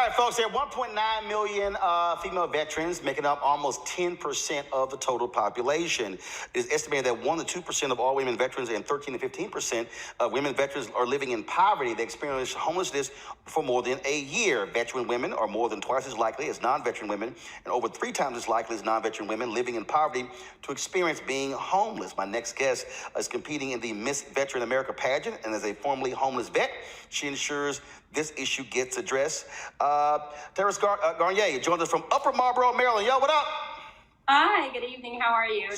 right, folks, there are 1.9 million female veterans, making up almost 10% of the total population. It is estimated that 1 to 2% of all women veterans and 13 to 15% of women veterans are living in poverty. They experience homelessness for more than a year. Veteran women are more than twice as likely as non-veteran women, and over 3 times as likely as non-veteran women living in poverty to experience being homeless. My next guest is competing in the Ms.Veteran America pageant, and as a formerly homeless vet, she ensures this issue gets addressed. Terrace Garnier joins us from Upper Marlboro, Maryland. Yo, what up? Hi, good evening. How are you?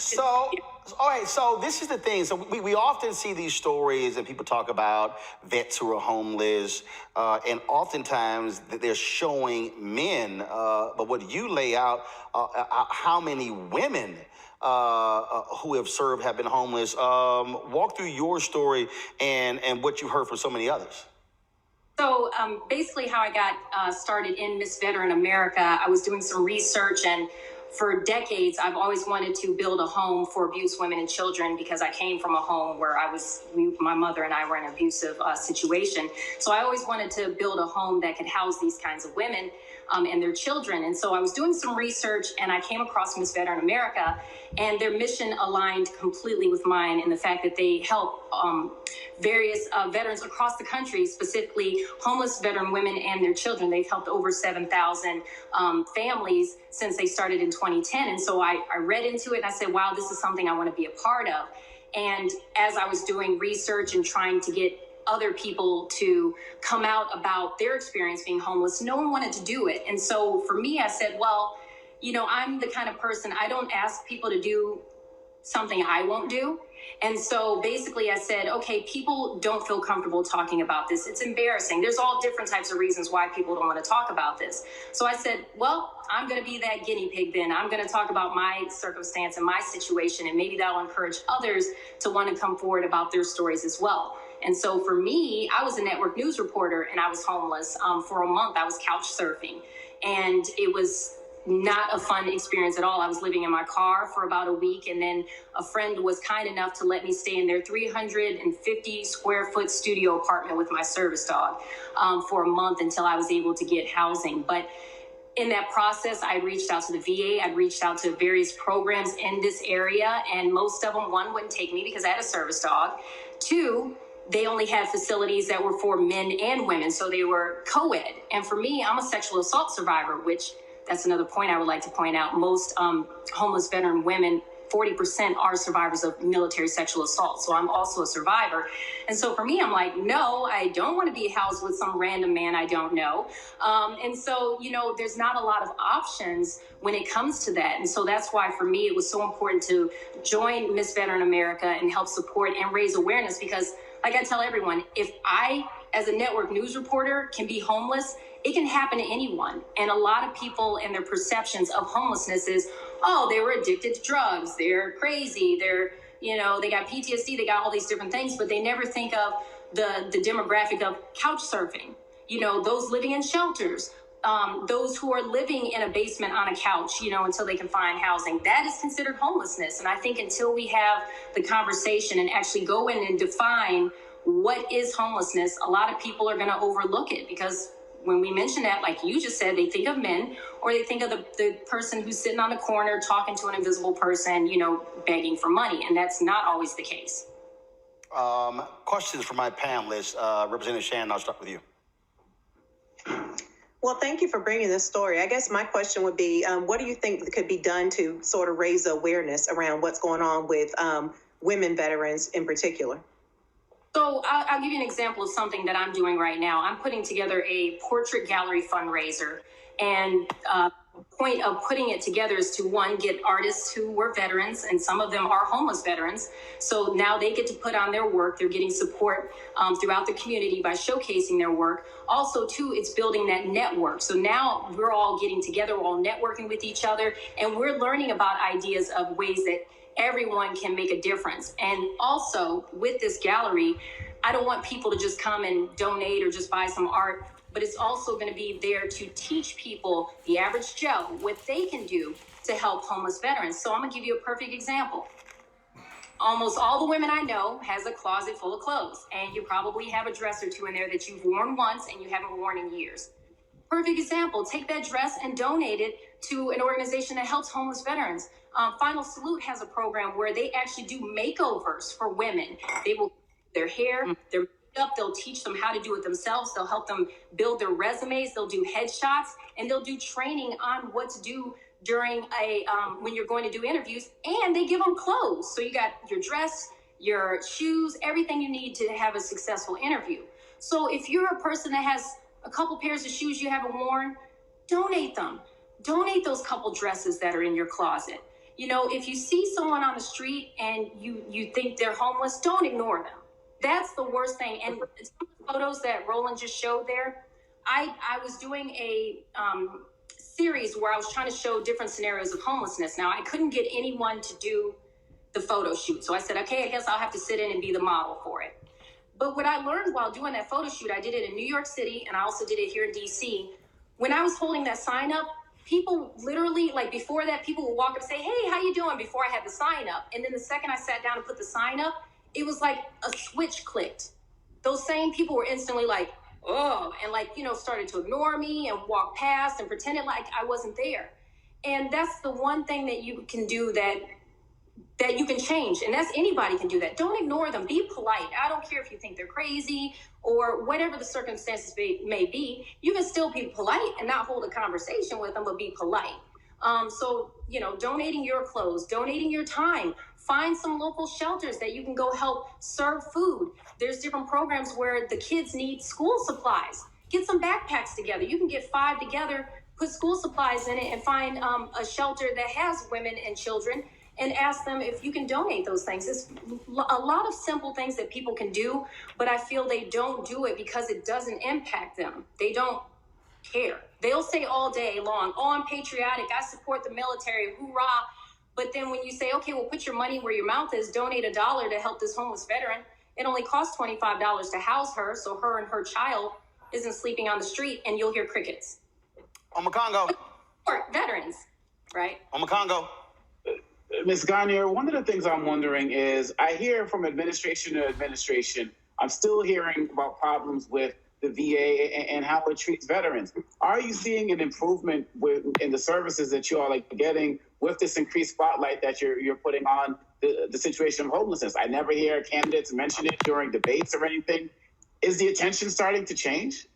All right, so this is the thing. So we often see these stories and people talk about vets who are homeless, and oftentimes they're showing men. But what you lay out, how many women who have served have been homeless. Walk through your story and what you heard from so many others. So basically how I got started in Ms.Veteran America, I was doing some research, and for decades, I've always wanted to build a home for abused women and children because I came from a home where my mother and I were in an abusive situation. So I always wanted to build a home that could house these kinds of women and their children. And so I was doing some research, and I came across Ms.Veteran America, and their mission aligned completely with mine in the fact that they help various veterans across the country, specifically homeless veteran women and their children. They've helped over 7,000 families since they started in 2010. And so I read into it and I said, wow, this is something I want to be a part of. And as I was doing research and trying to get other people to come out about their experience being homeless, no one wanted to do it. And so for me, I said, well, you know, I'm the kind of person, I don't ask people to do something I won't do. And so basically I said, okay, people don't feel comfortable talking about this. It's embarrassing. There's all different types of reasons why people don't want to talk about this. So I said, well, I'm going to be that guinea pig then. I'm going to talk about my circumstance and my situation, and maybe that'll encourage others to want to come forward about their stories as well. And so for me, I was a network news reporter, and I was homeless. For a month, I was couch surfing, and it was not a fun experience at all. I was living in my car for about a week, and then a friend was kind enough to let me stay in their 350 square foot studio apartment with my service dog for a month until I was able to get housing. But in that process, I reached out to the VA. I reached out to various programs in this area, and most of them, 1, wouldn't take me because I had a service dog. 2, they only had facilities that were for men and women, so they were co-ed. And for me, I'm a sexual assault survivor, which that's another point I would like to point out. Most homeless veteran women, 40% are survivors of military sexual assault. So I'm also a survivor. And so for me, I'm like, no, I don't want to be housed with some random man I don't know. And so, you know, there's not a lot of options when it comes to that. And so that's why for me, it was so important to join Ms.Veteran America and help support and raise awareness, because like I tell everyone, if I, as a network news reporter, can be homeless, it can happen to anyone. And a lot of people and their perceptions of homelessness is, oh, they were addicted to drugs, they're crazy, they're, you know, they got PTSD, they got all these different things, but they never think of the demographic of couch surfing, you know, those living in shelters, those who are living in a basement on a couch, you know, until they can find housing. That is considered homelessness. And I think until we have the conversation and actually go in and define what is homelessness, a lot of people are going to overlook it, because when we mention that, like you just said, they think of men, or they think of the person who's sitting on the corner talking to an invisible person, you know, begging for money. And that's not always the case. Questions for my panelists. Representative Shannon, I'll start with you. Well, thank you for bringing this story. I guess my question would be, what do you think could be done to sort of raise awareness around what's going on with women veterans in particular? So I'll give you an example of something that I'm doing right now. I'm putting together a Portrait Gallery Fundraiser, and the point of putting it together is to, 1, get artists who were veterans, and some of them are homeless veterans. So now they get to put on their work. They're getting support throughout the community by showcasing their work. Also, 2, it's building that network. So now we're all getting together, we're all networking with each other, and we're learning about ideas of ways that everyone can make a difference. And also with this gallery, I don't want people to just come and donate or just buy some art, but it's also going to be there to teach people, the average Joe, what they can do to help homeless veterans. So I'm going to give you a perfect example. Almost all the women I know has a closet full of clothes, and you probably have a dress or 2 in there that you've worn once and you haven't worn in years. Perfect example. Take that dress and donate it to an organization that helps homeless veterans. Final Salute has a program where they actually do makeovers for women. They will their hair, their makeup, they'll teach them how to do it themselves. They'll help them build their resumes. They'll do headshots, and they'll do training on what to do during when you're going to do interviews. And they give them clothes. So you got your dress, your shoes, everything you need to have a successful interview. So if you're a person that has a couple pairs of shoes you haven't worn, donate them. Donate those couple dresses that are in your closet. You know, if you see someone on the street and you think they're homeless, don't ignore them. That's the worst thing. And some of the photos that Roland just showed there, I was doing a series where I was trying to show different scenarios of homelessness. Now, I couldn't get anyone to do the photo shoot. So I said, okay, I guess I'll have to sit in and be the model for it. But what I learned while doing that photo shoot, I did it in New York City, and I also did it here in DC. When I was holding that sign up, people literally, like before that, people would walk up and say, hey, how you doing, before I had the sign up. And then the second I sat down and put the sign up, it was like a switch clicked. Those same people were instantly like, oh, and like, you know, started to ignore me and walk past and pretended like I wasn't there. And that's the one thing that you can do that you can change. And that's anybody can do that. Don't ignore them. Be polite. I don't care if you think they're crazy or whatever the circumstances may be. You can still be polite and not hold a conversation with them, but be polite. So, you know, donating your clothes, donating your time, find some local shelters that you can go help serve food. There's different programs where the kids need school supplies. Get some backpacks together. You can get 5 together, put school supplies in it, and find a shelter that has women and children and ask them if you can donate those things. It's a lot of simple things that people can do, but I feel they don't do it because it doesn't impact them. They don't care. They'll say all day long, oh, I'm patriotic, I support the military, hoorah. But then when you say, okay, well, put your money where your mouth is, donate $1 to help this homeless veteran, it only costs $25 to house her, so her and her child isn't sleeping on the street, and you'll hear crickets. On Congo. Or veterans, right? On Congo. Ms. Gagne, one of the things I'm wondering is, I hear from administration to administration, I'm still hearing about problems with the VA and how it treats veterans. Are you seeing an improvement in the services that you are getting with this increased spotlight that you're putting on the situation of homelessness? I never hear candidates mention it during debates or anything. Is the attention starting to change?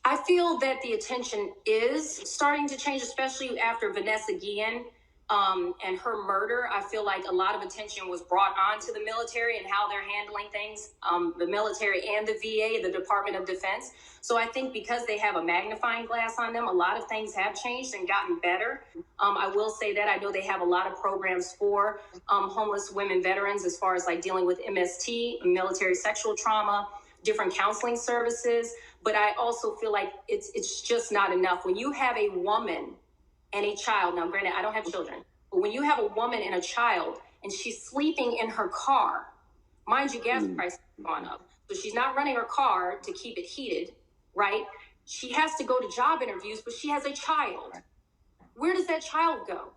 I feel that the attention is starting to change, especially after Vanessa Guillen and her murder. I feel like a lot of attention was brought on to the military and how they're handling things, the military and the VA, the Department of Defense. So I think because they have a magnifying glass on them, a lot of things have changed and gotten better. I will say that I know they have a lot of programs for homeless women veterans as far as like dealing with MST, military sexual trauma, different counseling services. But I also feel like it's just not enough. When you have a woman and a child, now granted, I don't have children, but when you have a woman and a child and she's sleeping in her car, mind you, gas prices have gone up. So she's not running her car to keep it heated, right? She has to go to job interviews, but she has a child. Where does that child go?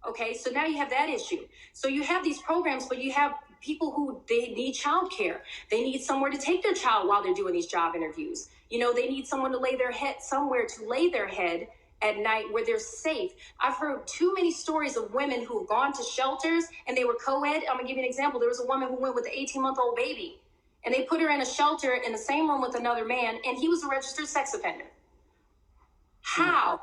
Okay, so now you have that issue. So you have these programs, but you have people who they need childcare. They need somewhere to take their child while they're doing these job interviews. You know, they need someone to lay their head, somewhere to lay their head at night where they're safe. I've heard too many stories of women who have gone to shelters and they were co-ed. I'm gonna give you an example. There was a woman who went with an 18-month-old baby and they put her in a shelter in the same room with another man, and he was a registered sex offender. How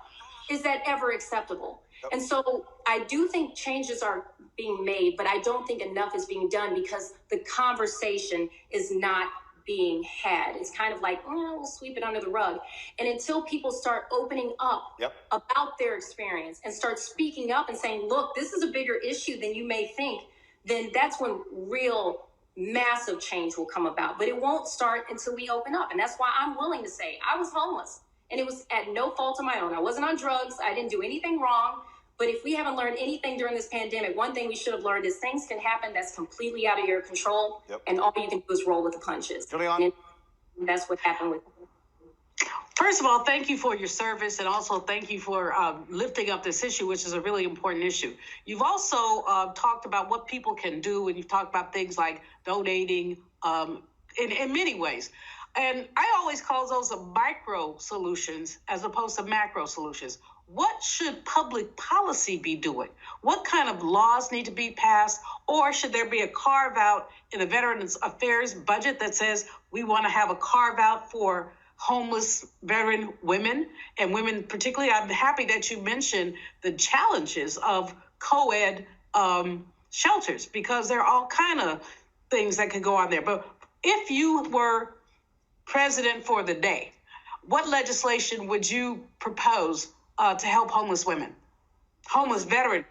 is that ever acceptable? And so I do think changes are being made, but I don't think enough is being done because the conversation is not being had. It's kind of like, oh, we'll sweep it under the rug. And until people start opening up about their experience and start speaking up and saying, look, this is a bigger issue than you may think, then that's when real massive change will come about. But it won't start until we open up. And that's why I'm willing to say I was homeless and it was at no fault of my own. I wasn't on drugs. I didn't do anything wrong. But if we haven't learned anything during this pandemic, one thing we should have learned is things can happen that's completely out of your control, and all you can do is roll with the punches. And that's what happened with. First of all, thank you for your service, and also thank you for lifting up this issue, which is a really important issue. You've also talked about what people can do, and you've talked about things like donating in many ways. And I always call those micro solutions as opposed to macro solutions. What should public policy be doing? What kind of laws need to be passed? Or should there be a carve out in the Veterans Affairs budget that says we want to have a carve out for homeless veteran women and women particularly? I'm happy that you mentioned the challenges of co-ed shelters, because there are all kind of things that could go on there. But if you were president for the day, what legislation would you propose to help homeless women, homeless veterans?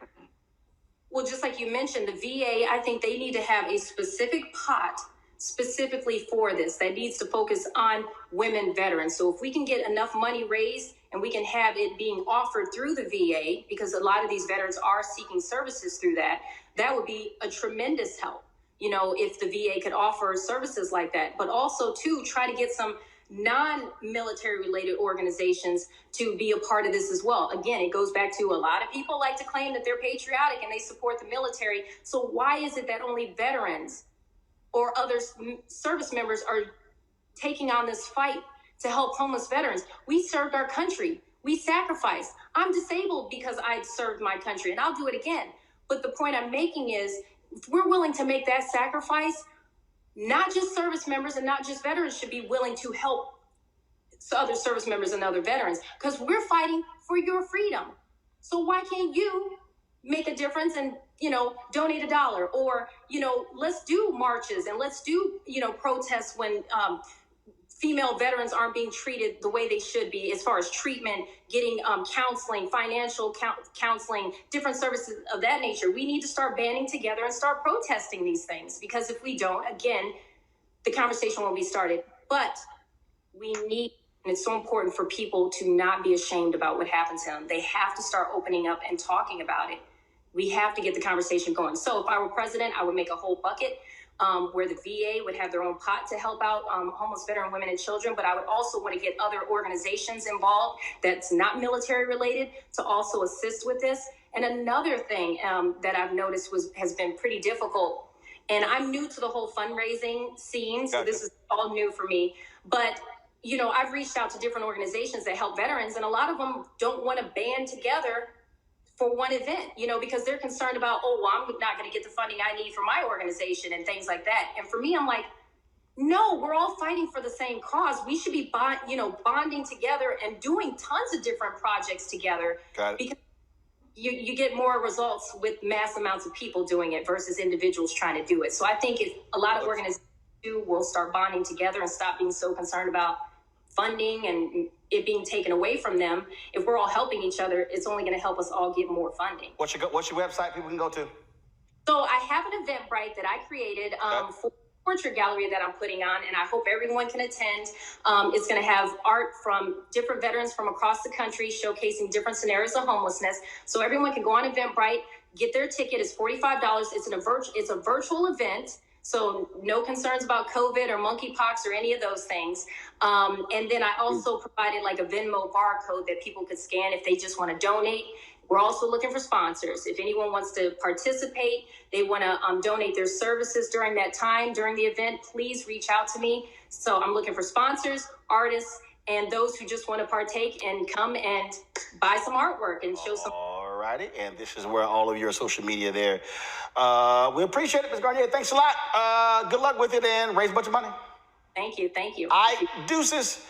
Well, just like you mentioned, the VA, I think they need to have a specific pot specifically for this that needs to focus on women veterans. So if we can get enough money raised and we can have it being offered through the VA, because a lot of these veterans are seeking services through that, that would be a tremendous help. You know, if the VA could offer services like that, but also to try to get some non-military related organizations to be a part of this as well. Again, it goes back to a lot of people like to claim that they're patriotic and they support the military. So why is it that only veterans or other service members are taking on this fight to help homeless veterans? We served our country. We sacrificed. I'm disabled because I served my country, and I'll do it again. But the point I'm making is, if we're willing to make that sacrifice, not just service members and not just veterans should be willing to help other service members and other veterans, because we're fighting for your freedom. So why can't you make a difference and, you know, donate $1, or, you know, let's do marches and let's do, you know, protests when female veterans aren't being treated the way they should be, as far as treatment, getting counseling, financial counseling, different services of that nature. We need to start banding together and start protesting these things, because if we don't, again, the conversation won't be started. But we need, and it's so important for people to not be ashamed about what happened to them. They have to start opening up and talking about it. We have to get the conversation going. So if I were president, I would make a whole bucket where the VA would have their own pot to help out homeless veteran women and children. But I would also want to get other organizations involved that's not military related to also assist with this. And another thing that I've noticed has been pretty difficult, and I'm new to the whole fundraising scene, so this is all new for me. But, you know, I've reached out to different organizations that help veterans, and a lot of them don't want to band together for one event, you know, because they're concerned about, oh, well, I'm not going to get the funding I need for my organization and things like that. And for me, I'm like, no, we're all fighting for the same cause. We should be bonding together and doing tons of different projects together. Got it. Because you get more results with mass amounts of people doing it versus individuals trying to do it. So I think if a lot of organizations will start bonding together and stop being so concerned about funding and it being taken away from them, if we're all helping each other, it's only going to help us all get more funding. What's your website people can go to? So I have an Eventbrite that I created for Portrait Gallery that I'm putting on, and I hope everyone can attend. It's going to have art from different veterans from across the country showcasing different scenarios of homelessness. So everyone can go on Eventbrite, get their ticket. It's $45. It's a virtual event. So no concerns about COVID or monkeypox or any of those things. And then I also provided like a Venmo barcode that people could scan if they just want to donate. We're also looking for sponsors. If anyone wants to participate, they want to donate their services during that time, during the event, please reach out to me. So I'm looking for sponsors, artists, and those who just want to partake and come and buy some artwork and show some. All righty, and this is where all of your social media there. We appreciate it, Ms. Garnier. Thanks a lot. Good luck with it and raise a bunch of money. Thank you. Thank you. Deuces.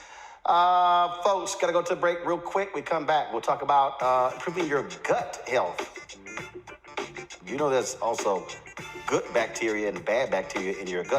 Folks, got to go to a break real quick. We come back. We'll talk about improving your gut health. You know there's also good bacteria and bad bacteria in your gut.